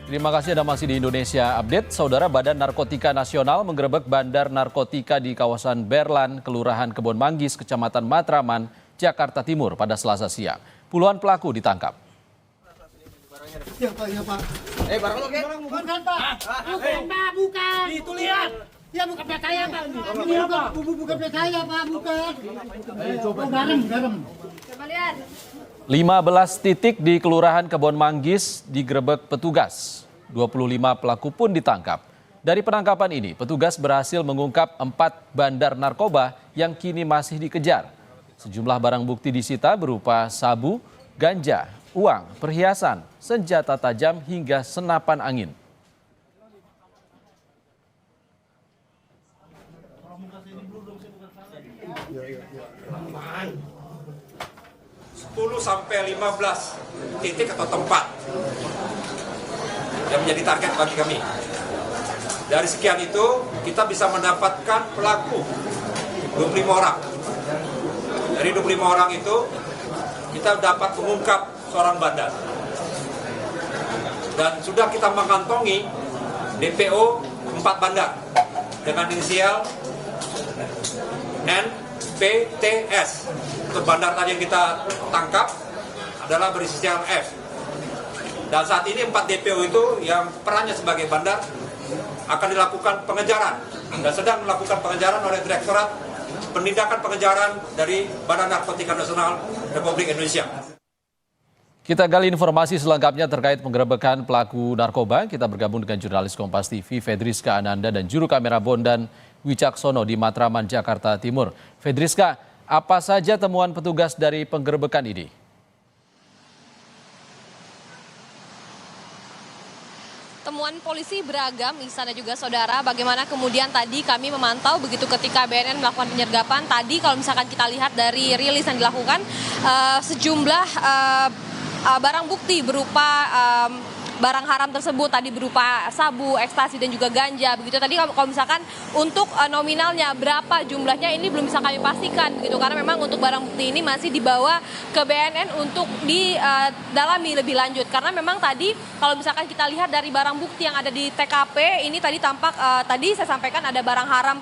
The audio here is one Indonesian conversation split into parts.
Terima kasih Anda masih di Indonesia Update. Saudara, Badan Narkotika Nasional menggerebek bandar narkotika di kawasan Berlan, Kelurahan Kebon Manggis, Kecamatan Matraman, Jakarta Timur pada Selasa siang. Puluhan pelaku ditangkap. Ya Pak, ya Pak. Barang lo, Bukan Pak. Bukan Pak, bukan. Itu lihat. Ya bukan pet saya Pak. Ini bukan pet saya Pak, bukan. Oh, garam. Coba lihat. 15 titik di Kelurahan Kebon Manggis digerebek petugas. 25 pelaku pun ditangkap. Dari penangkapan ini, petugas berhasil mengungkap 4 bandar narkoba yang kini masih dikejar. Sejumlah barang bukti disita berupa sabu, ganja, uang, perhiasan, senjata tajam hingga senapan angin. Aman. 10 sampai 15 titik atau tempat yang menjadi target bagi kami. Dari sekian itu, kita bisa mendapatkan pelaku 25 orang. Dari 25 orang itu, kita dapat mengungkap seorang bandar. Dan sudah kita mengantongi DPO 4 bandar dengan inisial NPTS. Untuk bandar tadi yang kita tangkap adalah berinisial F. Dan saat ini 4 DPO itu yang perannya sebagai bandar akan dilakukan pengejaran dan sedang melakukan pengejaran oleh Direktorat Penindakan Pengejaran dari Badan Narkotika Nasional Republik Indonesia. Kita gali informasi selengkapnya terkait penggerebekan pelaku narkoba. Kita bergabung dengan jurnalis Kompas TV Fedriska Ananda dan juru kamera Bondan Wicaksono di Matraman, Jakarta Timur. Fedriska, apa saja temuan petugas dari penggerebekan ini? Temuan polisi beragam, Ihsan dan juga saudara. Bagaimana kemudian tadi kami memantau begitu ketika BNN melakukan penyergapan. Tadi kalau misalkan kita lihat dari rilis yang dilakukan, sejumlah barang bukti berupa barang haram tersebut tadi berupa sabu, ekstasi dan juga ganja. Begitu tadi kalau misalkan untuk nominalnya berapa jumlahnya ini belum bisa kami pastikan begitu, karena memang untuk barang bukti ini masih dibawa ke BNN untuk didalami lebih lanjut. Karena memang tadi kalau misalkan kita lihat dari barang bukti yang ada di TKP ini tadi tampak tadi saya sampaikan ada barang haram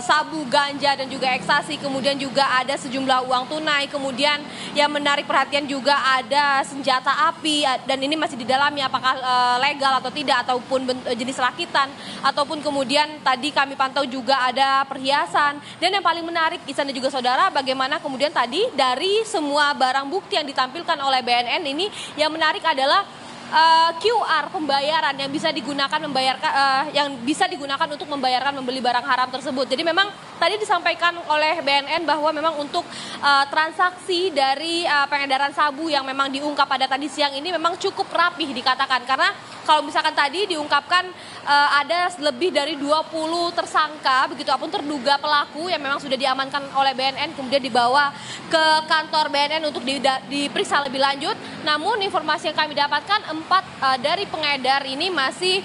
sabu, ganja dan juga ekstasi, kemudian juga ada sejumlah uang tunai, kemudian yang menarik perhatian juga ada senjata api dan ini masih didalami apakah legal atau tidak, ataupun jenis rakitan, ataupun kemudian tadi kami pantau juga ada perhiasan. Dan yang paling menarik, Ihsan dan juga saudara, bagaimana kemudian tadi dari semua barang bukti yang ditampilkan oleh BNN ini, yang menarik adalah QR pembayaran yang bisa digunakan untuk membayarkan membeli barang haram tersebut. Jadi memang tadi disampaikan oleh BNN bahwa memang untuk transaksi dari pengedaran sabu yang memang diungkap pada tadi siang ini memang cukup rapih dikatakan, karena kalau misalkan tadi diungkapkan ada lebih dari 20 tersangka begitu ataupun terduga pelaku yang memang sudah diamankan oleh BNN kemudian dibawa ke kantor BNN untuk diperiksa lebih lanjut. Namun informasi yang kami dapatkan 4 dari pengedar ini masih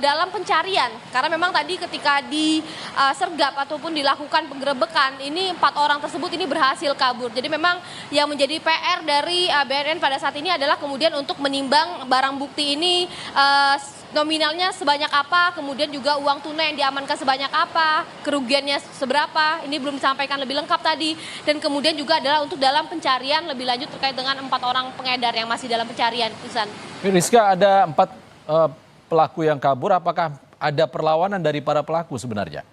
dalam pencarian, karena memang tadi ketika disergap ataupun dilakukan penggerebekan ini 4 orang tersebut ini berhasil kabur. Jadi memang yang menjadi PR dari BNN pada saat ini adalah kemudian untuk menimbang barang bukti ini nominalnya sebanyak apa, kemudian juga uang tunai yang diamankan sebanyak apa, kerugiannya seberapa, ini belum disampaikan lebih lengkap tadi. Dan kemudian juga adalah untuk dalam pencarian lebih lanjut terkait dengan 4 orang pengedar yang masih dalam pencarian. Ihsan. Rizka, ada 4 pelaku yang kabur, apakah ada perlawanan dari para pelaku sebenarnya?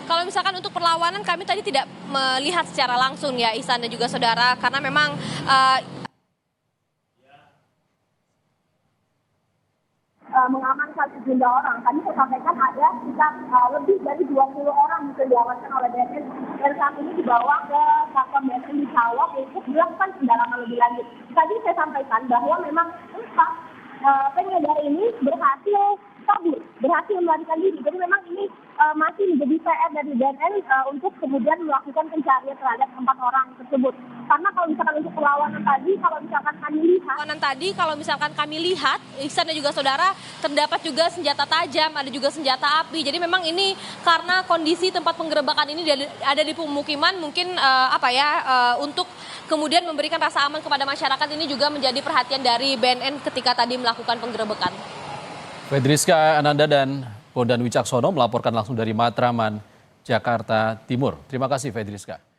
Kalau misalkan untuk perlawanan kami tadi tidak melihat secara langsung ya Ihsan dan juga saudara, karena memang mengamankan sejumlah orang. Tadi saya sampaikan ada sekitar lebih dari 20 orang yang diamankan oleh BNN dan saat ini dibawa ke kantor BNN di Cawang untuk dilakukan pendalaman lebih lanjut. Tadi saya sampaikan bahwa memang 4 pengedar ini berhasil kabur, berhasil melarikan diri. Jadi memang ini masih menjadi PR dari BNN untuk kemudian melakukan pencarian terhadap 4 orang tersebut. Karena kalau misalkan untuk perlawanan tadi, kalau misalkan kami terlihat. Tadi kalau misalkan kami lihat, Ihsan dan juga saudara, terdapat juga senjata tajam, ada juga senjata api. Jadi memang ini karena kondisi tempat penggerebekan ini ada di pemukiman, mungkin untuk kemudian memberikan rasa aman kepada masyarakat ini juga menjadi perhatian dari BNN ketika tadi melakukan penggerebekan. Fedriska Ananda dan Bondan Wicaksono melaporkan langsung dari Matraman, Jakarta Timur. Terima kasih Fedriska.